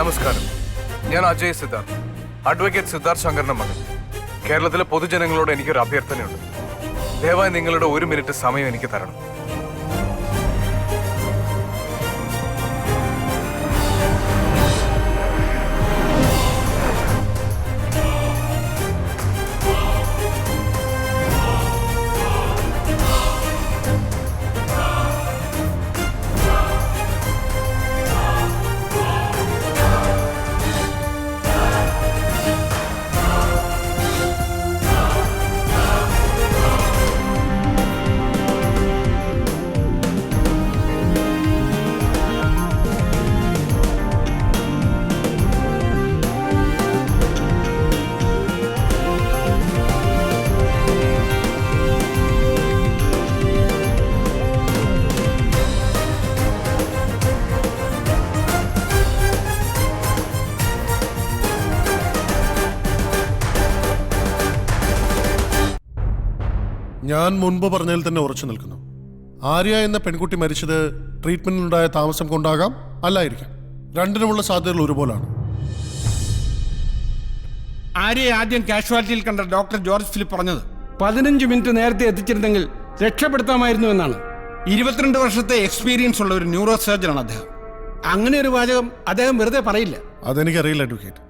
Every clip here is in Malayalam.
നമസ്കാരം. ഞാൻ അജയ് സിദ്ധാർത്ഥ്, അഡ്വക്കേറ്റ് സിദ്ധാർത്ഥ് ശങ്കറിന്റെ മകൻ. കേരളത്തിലെ പൊതുജനങ്ങളോട് എനിക്കൊരു അഭ്യർത്ഥനയുണ്ട്. ദയവായി നിങ്ങളുടെ 1 മിനിറ്റ് സമയം എനിക്ക് തരണം. ഞാൻ മുൻപ് പറഞ്ഞതിൽ തന്നെ ഉറച്ചു നിൽക്കുന്നു. ആര്യ എന്ന പെൺകുട്ടി മരിച്ചത് ട്രീറ്റ്മെന്റിലുണ്ടായ താമസം കൊണ്ടാകാം, അല്ലായിരിക്കാം. രണ്ടിനുമുള്ള സാധ്യതകൾ ഒരുപോലാണ്. ആര്യയെ ആദ്യം കാഷ്വാലിറ്റിയിൽ കണ്ട ഡോക്ടർ ജോർജ് ഫിലിപ്പ് പറഞ്ഞത് 15 മിനിറ്റ് നേരത്തെ എത്തിച്ചിരുന്നെങ്കിൽ രക്ഷപ്പെടുത്താമായിരുന്നു എന്നാണ്. 22 വർഷത്തെ എക്സ്പീരിയൻസ് ഉള്ള ഒരു ന്യൂറോ സർജനാണ് അദ്ദേഹം. അങ്ങനെ ഒരു വാചകം അദ്ദേഹം വെറുതെ പറയില്ല. അതെനിക്കറിയില്ല advocate.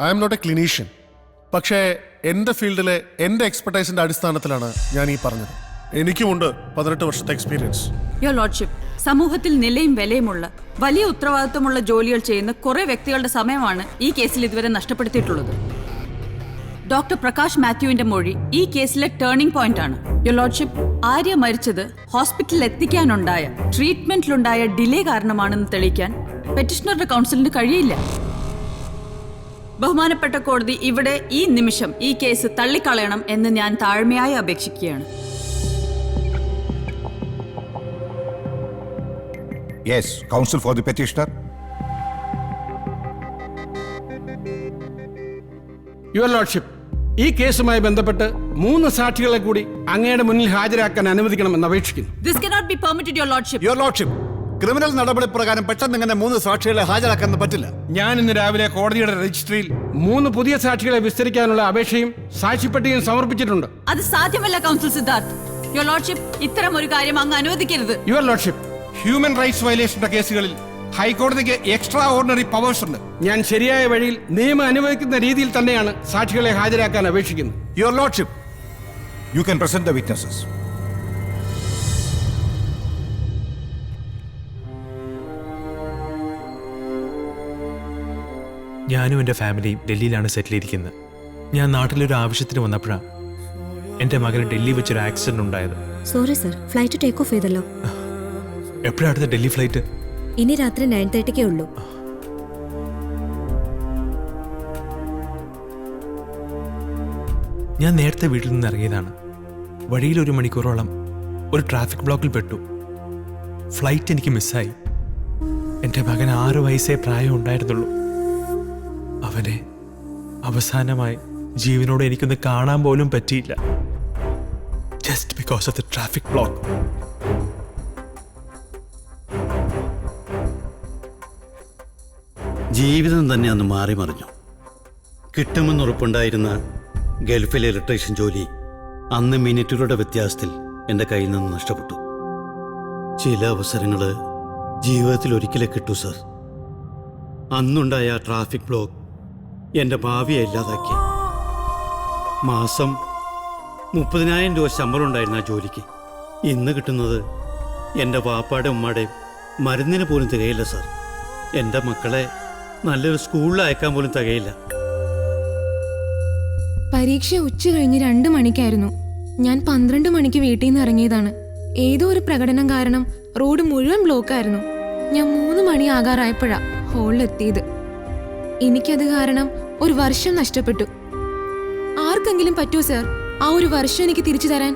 I'm not a clinician. പക്ഷേ എൻ്റെ ഫീൽഡിലെ എൻ്റെ എക്സ്പെർട്ടൈസിന്റെ അടിസ്ഥാനത്തിലാണ് ഞാൻ ഈ പറഞ്ഞത്. എനിക്കുമുണ്ട് 18 വർഷത്തെ എക്സ്പീരിയൻസ്. യുവർ ലോർഡ്ഷിപ്പ്, സമൂഹത്തിൽ നിലയും വിലയുമുള്ള വലിയ ഉത്തരവാദിത്വമുള്ള ജോലികൾ ചെയ്യുന്ന കുറെ വ്യക്തികളുടെ സമയമാണ് ഈ കേസിൽ ഇതുവരെ നഷ്ടപ്പെടുത്തിയിട്ടുള്ളത്. ഡോക്ടർ പ്രകാശ് മാത്യുവിന്റെ മൊഴി ഈ കേസിലെ ടേണിംഗ് പോയിന്റ് ആണ്. യുവർ ലോർഡ്ഷിപ്പ്, ആര്യ മരിച്ചത് ഹോസ്പിറ്റലിൽ എത്തിക്കാനുണ്ടായ ട്രീറ്റ്മെന്റിലുണ്ടായ ഡിലേ കാരണമാണെന്ന് തെളിയിക്കാൻ പെറ്റിഷണറുടെ കൗൺസിലിന് കഴിയില്ല. ബഹുമാനപ്പെട്ട കോടതി ഇവിടെ ഈ നിമിഷം ഈ കേസ് തള്ളിക്കളയണം എന്ന് ഞാൻ താഴ്മയായി അപേക്ഷിക്കുകയാണ്. Yes, counsel for the petitioner. Your lordship, ഈ കേസുമായി ബന്ധപ്പെട്ട് 3 സാക്ഷികളെ കൂടി അങ്ങയുടെ മുന്നിൽ ഹാജരാക്കാൻ അനുവദിക്കണമെന്ന് അപേക്ഷിക്കുന്നു. This cannot be permitted, your lordship. Your lordship, criminal നടപടി പ്രകാരം പെട്ടെന്ന് ഇങ്ങനെ 3 സാക്ഷികളെ ഹാജരാക്കാൻ പറ്റില്ല. ഞാൻ ഇന്ന് രാവിലെ കോടതിയുടെ രജിസ്ട്രിയിൽ 3 പുതിയ സാക്ഷികളെ വിസ്തരിക്കാനുള്ള അപേക്ഷയും സാക്ഷിപ്പട്ടികയും സമർപ്പിച്ചിട്ടുണ്ട്. അത് സാധ്യമല്ല കൗൺസിൽ സിദ്ധാർത്ഥ്. യുവർ ലോർഡ്ഷിപ്പ്, ഇത്തരം ഒരു കാര്യം അങ്ങ് അനുവദിക്കരുത്. യുവർ ലോർഡ്ഷിപ്പ്, ഹ്യൂമൻ റൈറ്റ്സ് വയലേഷന്റെ കേസുകളിൽ ഹൈക്കോടതിക്ക് എക്സ്ട്രാ ഓർഡിനറി പവേഴ്സ് ഉണ്ട്. ഞാൻ ശരിയായ വഴിയിൽ നിയമം അനുവദിക്കുന്ന രീതിയിൽ തന്നെയാണ് സാക്ഷികളെ ഹാജരാക്കാൻ അപേക്ഷിക്കുന്നത്. Your lordship, You can present the witnesses. ഞാനും എൻ്റെ ഫാമിലിയും ഡൽഹിയിലാണ് സെറ്റിൽ ചെയ്തിരിക്കുന്നത്. ഞാൻ നാട്ടിലൊരു ആവശ്യത്തിന് വന്നപ്പോഴാണ് എൻ്റെ മകന് ഡൽഹി വെച്ചൊരു ആക്സിഡന്റ് ഉണ്ടായത്. Sorry sir, flight take off ചെയ്തല്ലോ. എപ്പോഴാണ് അടുത്ത ഡൽഹി ഫ്ലൈറ്റ്? ഇനി രാത്രി 9:30 ഉള്ളൂ. ഞാൻ നേരത്തെ വീട്ടിൽ നിന്ന് ഇറങ്ങിയതാണ്. വഴിയിൽ 1 മണിക്കൂറോളം ഒരു ട്രാഫിക് ബ്ലോക്കിൽ പെട്ടു. ഫ്ലൈറ്റ് എനിക്ക് മിസ്സായി. എൻ്റെ മകൻ 6 വയസ്സേ പ്രായം ഉണ്ടായിരുന്നുള്ളൂ. അവനെ അവസാനമായി ജീവനോട് എനിക്കൊന്ന് കാണാൻ പോലും പറ്റിയില്ല. Just because of the traffic block. ജീവിതം തന്നെ അന്ന് മാറി മറിഞ്ഞു. കിട്ടുമെന്നുറപ്പുണ്ടായിരുന്ന ഗൾഫിലെ ഇലക്ട്രീഷ്യൻ ജോലി അന്ന് മിനിറ്റുകളുടെ വ്യത്യാസത്തിൽ എൻ്റെ കയ്യിൽ നിന്ന് നഷ്ടപ്പെട്ടു. ചില അവസരങ്ങൾ ജീവിതത്തിൽ ഒരിക്കലേ കിട്ടൂ സർ. അന്നുണ്ടായ ട്രാഫിക് ബ്ലോക്ക് എൻ്റെ ഭാവിയെ ഇല്ലാതാക്കി. മാസം 30,000 രൂപ ശമ്പളം ഉണ്ടായിരുന്ന ആ ജോലിക്ക് ഇന്ന് കിട്ടുന്നത് എൻ്റെ വാപ്പാടെ ഉമ്മാടെയും മരുന്നിന് പോലും തികയില്ല സർ. എൻ്റെ മക്കളെ നല്ലൊരു സ്കൂളിൽ അയക്കാൻ പോലും തികയില്ല. പരീക്ഷ ഉച്ച കഴിഞ്ഞ് 2 മണിക്കായിരുന്നു. ഞാൻ 12 മണിക്ക് വീട്ടിൽ നിന്ന് ഇറങ്ങിയതാണ്. ഏതോ ഒരു പ്രകടനം കാരണം റോഡ് മുഴുവൻ ബ്ലോക്കായിരുന്നു. ഞാൻ 3 മണി ആകാറായപ്പോഴാ ഹോളിലെത്തിയത്. എനിക്കത് കാരണം 1 വർഷം നഷ്ടപ്പെട്ടു. ആർക്കെങ്കിലും പറ്റുമോ സർ ആ 1 വർഷം എനിക്ക് തിരിച്ചു തരാൻ?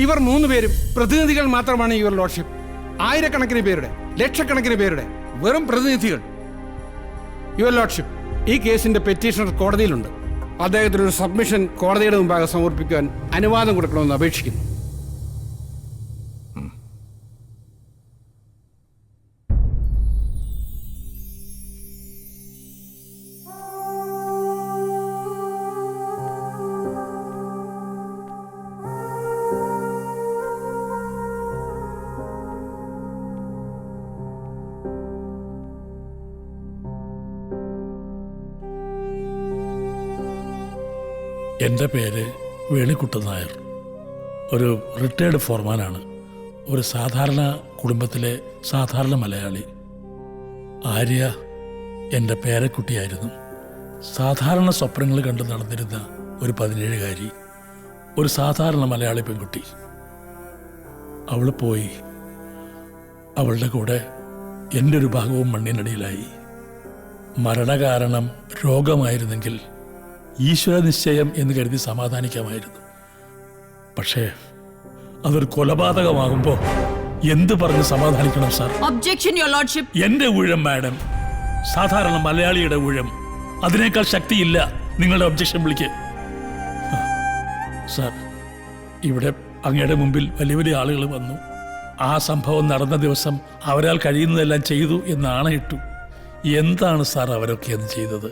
ഇവർ 3 പേരും പ്രതിനിധികൾ മാത്രമാണ് യുവർ ലോർഡ്ഷിപ്പ്. ആയിരക്കണക്കിന് പേരുടെ, ലക്ഷക്കണക്കിന് പേരുടെ വെറും പ്രതിനിധികൾ. യുവർ ലോർഡ്ഷിപ്പ്, ഈ കേസിന്റെ പെറ്റീഷണർ കോടതിയിലുണ്ട്. അദ്ദേഹത്തിന് ഒരു സബ്മിഷൻ കോടതിയുടെ മുമ്പാകെ സമർപ്പിക്കാൻ അനുവാദം കൊടുക്കണമെന്ന് അപേക്ഷിക്കുന്നു. എൻ്റെ പേര് വേണിക്കുട്ടൻ നായർ. ഒരു റിട്ടയർഡ് ഫോർമാനാണ്. ഒരു സാധാരണ കുടുംബത്തിലെ സാധാരണ മലയാളി. ആര്യ എൻ്റെ പേരക്കുട്ടിയായിരുന്നു. സാധാരണ സ്വപ്നങ്ങൾ കണ്ട് നടന്നിരുന്ന ഒരു 17കാരി, ഒരു സാധാരണ മലയാളി പെൺകുട്ടി. അവൾ പോയി. അവളുടെ കൂടെ എൻ്റെ ഒരു ഭാഗവും മണ്ണിനടിയിലായി. മരണകാരണം രോഗമായിരുന്നെങ്കിൽ ഈശ്വര നിശ്ചയം എന്ന് കരുതി സമാധാനിക്കാമായിരുന്നു. പക്ഷേ അതൊരു കൊലപാതകമാകുമ്പോൾ എന്ത് പറഞ്ഞ് സമാധാനിക്കണം സാർ? Objection your lordship. എന്റെ ഊഴം മാഡം, സാധാരണ മലയാളിയുടെ ഊഴം. അതിനേക്കാൾ ശക്തിയില്ല നിങ്ങളുടെ ഒബ്ജക്ഷൻ വിളിക്ക്. സാർ, ഇവിടെ അങ്ങയുടെ മുമ്പിൽ വലിയ വലിയ ആളുകൾ വന്നു. ആ സംഭവം നടന്ന ദിവസം അവരാൽ കഴിയുന്നതെല്ലാം ചെയ്തു എന്ന് ആണയിട്ടു. എന്താണ് സാർ അവരൊക്കെ എന്ന് ചെയ്തത്?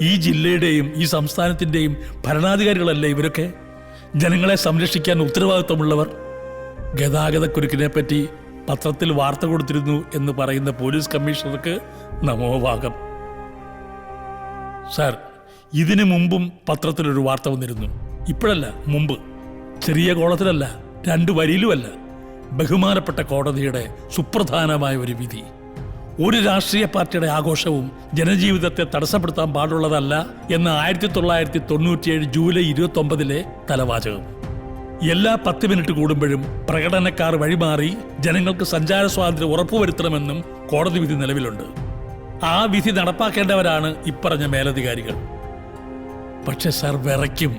ഈ ജില്ലയുടെയും ഈ സംസ്ഥാനത്തിൻ്റെയും ഭരണാധികാരികളല്ലേ ഇവരൊക്കെ? ജനങ്ങളെ സംരക്ഷിക്കാൻ ഉത്തരവാദിത്വമുള്ളവർ. ഗതാഗതക്കുരുക്കിനെ പറ്റി പത്രത്തിൽ വാർത്ത കൊടുത്തിരുന്നു എന്ന് പറയുന്ന പോലീസ് കമ്മീഷണർക്ക് നമോഭാഗം. സാർ, ഇതിനു മുമ്പും പത്രത്തിലൊരു വാർത്ത വന്നിരുന്നു. ഇപ്പോഴല്ല, മുമ്പ്. ചെറിയ കോളത്തിലല്ല, 2 വരിയിലുമല്ല. ബഹുമാനപ്പെട്ട കോടതിയുടെ സുപ്രധാനമായ ഒരു വിധി. ഒരു രാഷ്ട്രീയ പാർട്ടിയുടെ ആഘോഷവും ജനജീവിതത്തെ തടസ്സപ്പെടുത്താൻ പാടുള്ളതല്ല എന്ന 1997 ജൂലൈ 29 തലവാചകം. എല്ലാ 10 മിനിറ്റ് കൂടുമ്പോഴും പ്രകടനക്കാർ വഴിമാറി ജനങ്ങൾക്ക് സഞ്ചാര സ്വാതന്ത്ര്യം ഉറപ്പുവരുത്തണമെന്നും കോടതി വിധി നിലവിലുണ്ട്. ആ വിധി നടപ്പാക്കേണ്ടവരാണ് ഇപ്പറഞ്ഞ മേലധികാരികൾ. പക്ഷെ സാർ, വിറയ്ക്കും.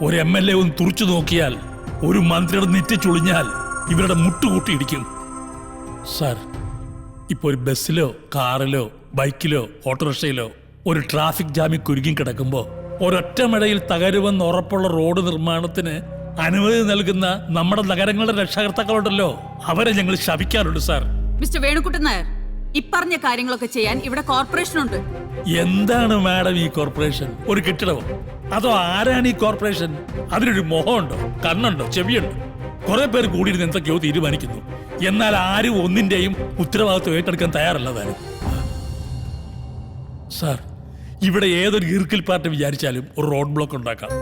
ഒരു MLA ഒന്ന് തുറച്ചു നോക്കിയാൽ, ഒരു മന്ത്രിയുടെ നെറ്റി ചുളിഞ്ഞാൽ ഇവരുടെ മുട്ടുകൂട്ടിയിടിക്കും. സാർ, ഇപ്പോൾ ഒരു ബസ്സിലോ കാറിലോ ബൈക്കിലോ ഓട്ടോറിക്ഷയിലോ ഒരു ട്രാഫിക് ജാമിൽ കുരുങ്ങി കിടക്കുമ്പോൾ ഒരൊറ്റ മഴയിൽ തകരുമെന്ന് ഉറപ്പുള്ള റോഡ് നിർമ്മാണത്തിന് അനുമതി നൽകുന്ന നമ്മുടെ നഗരങ്ങളുടെ രക്ഷകർത്താക്കളുണ്ടല്ലോ, അവരെ ഞങ്ങൾ ശപിക്കാറുണ്ട് സാർ. മിസ്റ്റർ വേണുക്കുട്ടൻ നായർ, ഇപ്പറഞ്ഞ കാര്യങ്ങളൊക്കെ ചെയ്യാൻ ഇവിടെ കോർപ്പറേഷൻ ഉണ്ട്. എന്താണ് മാഡം ഈ കോർപ്പറേഷൻ? ഒരു കെട്ടിടമോ? അതോ ആരാണ് ഈ കോർപ്പറേഷൻ? അതിനൊരു മുഖമുണ്ടോ, കണ്ണുണ്ടോ, ചെവിയുണ്ടോ? കുറെ പേർ കൂടിയിരുന്ന് എന്തൊക്കെയോ തീരുമാനിക്കുന്നു. എന്നാൽ ആരും ഒന്നിന്റെയും ഉത്തരവാദിത്വം ഏറ്റെടുക്കാൻ തയ്യാറല്ല താനും. സാർ, ഇവിടെ ഏതൊരു ഈർക്കിൽ പാർട്ടി വിചാരിച്ചാലും ഒരു റോഡ് ബ്ലോക്ക് ഉണ്ടാക്കാം.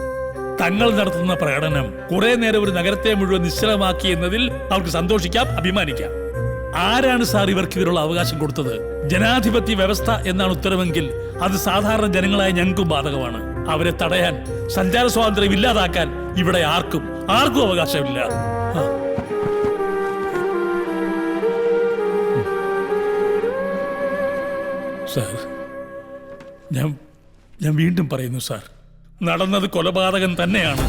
തങ്ങൾ നടത്തുന്ന പ്രകടനം കുറെ നേരം ഒരു നഗരത്തെ മുഴുവൻ നിശ്ചലമാക്കി എന്നതിൽ അവർക്ക് സന്തോഷിക്കാം, അഭിമാനിക്കാം. ആരാണ് സാർ ഇവർക്ക് ഇതിനുള്ള അവകാശം കൊടുത്തത്? ജനാധിപത്യ വ്യവസ്ഥ എന്നാണ് ഉത്തരവെങ്കിൽ അത് സാധാരണ ജനങ്ങളായ ഞങ്ങൾക്കും ബാധകമാണ്. അവരെ തടയാൻ, സഞ്ചാര സ്വാതന്ത്ര്യം ഇല്ലാതാക്കാൻ ഇവിടെ ആർക്കും അവകാശമില്ല. സാർ, ഞാൻ വീണ്ടും പറയുന്നു സാർ, നടന്നത് കൊലപാതകം തന്നെയാണ്.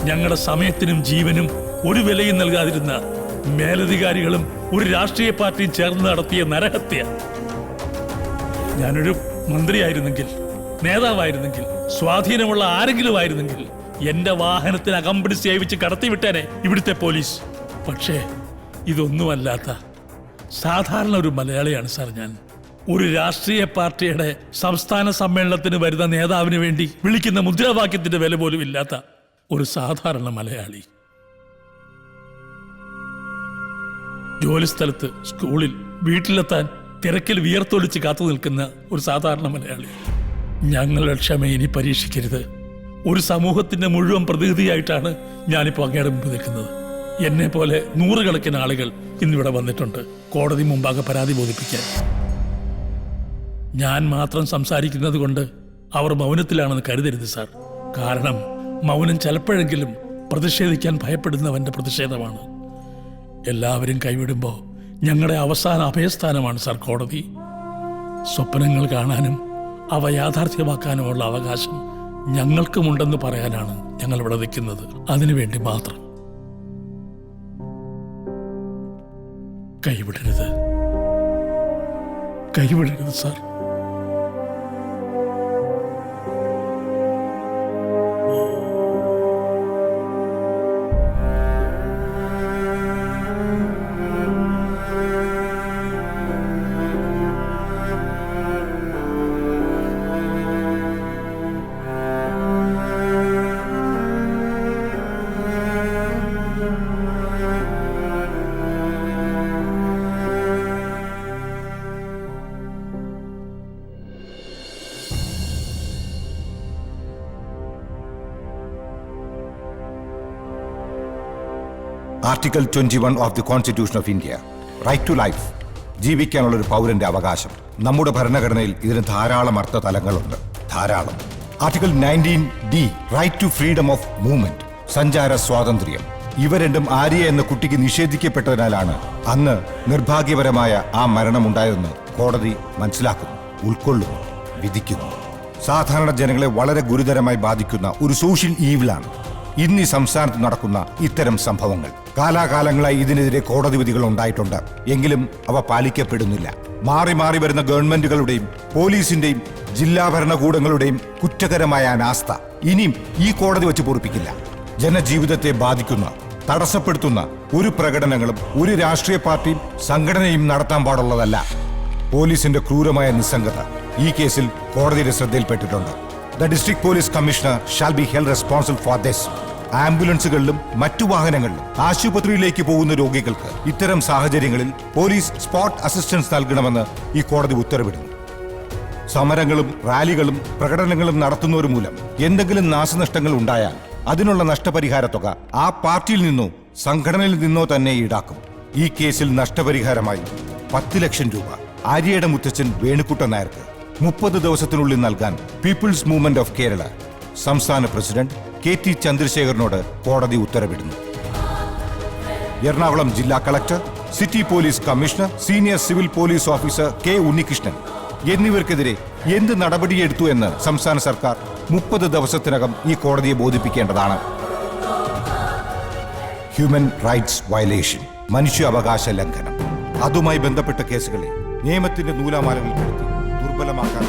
ഞങ്ങളുടെ സമയത്തിനും ജീവനും ഒരു വിലയും നൽകാതിരുന്ന മേലധികാരികളും ഒരു രാഷ്ട്രീയ പാർട്ടിയും ചേർന്ന് നടത്തിയ നരഹത്യ. ഞാനൊരു മന്ത്രിയായിരുന്നെങ്കിൽ, നേതാവായിരുന്നെങ്കിൽ, സ്വാധീനമുള്ള ആരെങ്കിലും ആയിരുന്നെങ്കിൽ എന്റെ വാഹനത്തിന് അകമ്പടി സേവിച്ച് കടത്തിവിട്ടേനെ ഇവിടുത്തെ പോലീസ്. പക്ഷേ ഇതൊന്നുമല്ലാത്ത സാധാരണ ഒരു മലയാളിയാണ് സാർ ഞാൻ. ഒരു രാഷ്ട്രീയ പാർട്ടിയുടെ സംസ്ഥാന സമ്മേളനത്തിന് വരുന്ന നേതാവിന് വേണ്ടി വിളിക്കുന്ന മുദ്രാവാക്യത്തിന്റെ വില പോലും ഇല്ലാത്ത ഒരു സാധാരണ മലയാളി. ജോലിസ്ഥലത്ത്, സ്കൂളിൽ, വീട്ടിലെത്താൻ തിരക്കിൽ വിയർത്തൊളിച്ച് കാത്തു നിൽക്കുന്ന ഒരു സാധാരണ മലയാളി. ഞങ്ങളുടെ ക്ഷമ ഇനി പരീക്ഷിക്കരുത്. ഒരു സമൂഹത്തിന്റെ മുഴുവൻ പ്രതിനിധിയായിട്ടാണ് ഞാനിപ്പോൾ അങ്ങയുടെ മുമ്പ് നിൽക്കുന്നത്. എന്നെ പോലെ 100 കണക്കിന് ആളുകൾ ഇന്നിവിടെ വന്നിട്ടുണ്ട് കോടതി മുമ്പാകെ പരാതി ബോധിപ്പിക്കാൻ. ഞാൻ മാത്രം സംസാരിക്കുന്നത് കൊണ്ട് അവർ മൗനത്തിലാണെന്ന് കരുതരുത് സാർ. കാരണം മൗനം ചിലപ്പോഴെങ്കിലും പ്രതിഷേധിക്കാൻ ഭയപ്പെടുന്നവന്റെ പ്രതിഷേധമാണ്. എല്ലാവരും കൈവിടുമ്പോൾ ഞങ്ങളുടെ അവസാന അഭയസ്ഥാനമാണ് സാർ കോടതി. സ്വപ്നങ്ങൾ കാണാനും അവ യാഥാർത്ഥ്യമാക്കാനുമുള്ള അവകാശം ഞങ്ങൾക്കുമുണ്ടെന്ന് പറയാനാണ് ഞങ്ങൾ ഇവിടെ നിൽക്കുന്നത്. അതിനുവേണ്ടി മാത്രം. കൈവിടരുത്, കൈവിടരുത് sir. Article 21 of the constitution of India, right to life, ജീവിക്കാനുള്ള ഒരു പൗരന്റെ അവകാശം. നമ്മുടെ ഭരണഘടനയിൽ ഇതിന് ധാരാളം അർത്ഥതലങ്ങളുണ്ട്, ധാരാളം. Article 19D, right to freedom of movement, സഞ്ചാര സ്വാതന്ത്ര്യം. ഇവ രണ്ടും ആര്യ എന്ന കുട്ടിക്ക് നിഷേധിക്കപ്പെട്ടതിനാലാണ് അന്ന് നിർഭാഗ്യപരമായ ആ മരണമുണ്ടായതെന്ന് കോടതി മനസ്സിലാക്കുന്നു, ഉൾക്കൊള്ളുന്നു, വിധിക്കുന്നു. സാധാരണ ജനങ്ങളെ വളരെ ഗുരുതരമായി ബാധിക്കുന്ന ഒരു സോഷ്യൽ ഈവിലാണ് ഇന്ന് ഈ സംസ്ഥാനത്ത് നടക്കുന്ന ഇത്തരം സംഭവങ്ങൾ. കാലാകാലങ്ങളായി ഇതിനെതിരെ കോടതി വിധികൾ ഉണ്ടായിട്ടുണ്ട്, എങ്കിലും അവ പാലിക്കപ്പെടുന്നില്ല. മാറി മാറി വരുന്ന ഗവൺമെന്റുകളുടെയും പോലീസിന്റെയും ജില്ലാ ഭരണകൂടങ്ങളുടെയും കുറ്റകരമായ അനാസ്ഥ ഇനിയും ഈ കോടതി വെച്ച് പൊറുപ്പിക്കില്ല. ജനജീവിതത്തെ ബാധിക്കുന്ന, തടസ്സപ്പെടുത്തുന്ന ഒരു പ്രകടനങ്ങളും ഒരു രാഷ്ട്രീയ പാർട്ടിയും സംഘടനയും നടത്താൻ പാടുള്ളതല്ല. പോലീസിന്റെ ക്രൂരമായ നിസ്സംഗത ഈ കേസിൽ കോടതിയുടെ ശ്രദ്ധയിൽപ്പെട്ടിട്ടുണ്ട്. The district police commissioner shall be held responsible for this. ആംബുലൻസുകളിലും മറ്റു വാഹനങ്ങളിലും ആശുപത്രിയിലേക്ക് പോകുന്ന രോഗികൾക്ക് ഇത്തരം സാഹചര്യങ്ങളിൽ പോലീസ് സ്പോട്ട് അസിസ്റ്റൻസ് നൽകണമെന്ന് ഈ കോടതി ഉത്തരവിടുന്നു. സമരങ്ങളും റാലികളും പ്രകടനങ്ങളും നടത്തുന്നവർ മൂലം എന്തെങ്കിലും നാശനഷ്ടങ്ങൾ ഉണ്ടായാൽ അതിനുള്ള നഷ്ടപരിഹാര തുക ആ പാർട്ടിയിൽ നിന്നോ സംഘടനയിൽ നിന്നോ തന്നെ ഈടാക്കും. ഈ കേസിൽ നഷ്ടപരിഹാരമായി 10 ലക്ഷം രൂപ ആര്യയുടെ മുത്തച്ഛൻ വേണുക്കുട്ടൻ നായർക്ക് 30 ദിവസത്തിനുള്ളിൽ നൽകാൻ പീപ്പിൾസ് മൂവ്മെന്റ് ഓഫ് കേരള സംസ്ഥാന പ്രസിഡന്റ് KT ചന്ദ്രശേഖരനോട് കോടതി ഉത്തരവിടുന്നു. എറണാകുളം ജില്ലാ collector, city police commissioner, senior civil police officer K. Unnikrishnan എന്നിവർക്കെതിരെ എന്ത് നടപടിയെടുത്തു എന്ന് സംസ്ഥാന സർക്കാർ 30 ദിവസത്തിനകം ഈ കോടതിയെ ബോധിപ്പിക്കേണ്ടതാണ്. ഹ്യൂമൻ റൈറ്റ്സ് വയലേഷൻ, മനുഷ്യാവകാശ ലംഘനം, അതുമായി ബന്ധപ്പെട്ട കേസുകളെ നിയമത്തിന്റെ നൂലാമാലകളിൽപ്പെടുത്തി ദുർബലമാക്കാൻ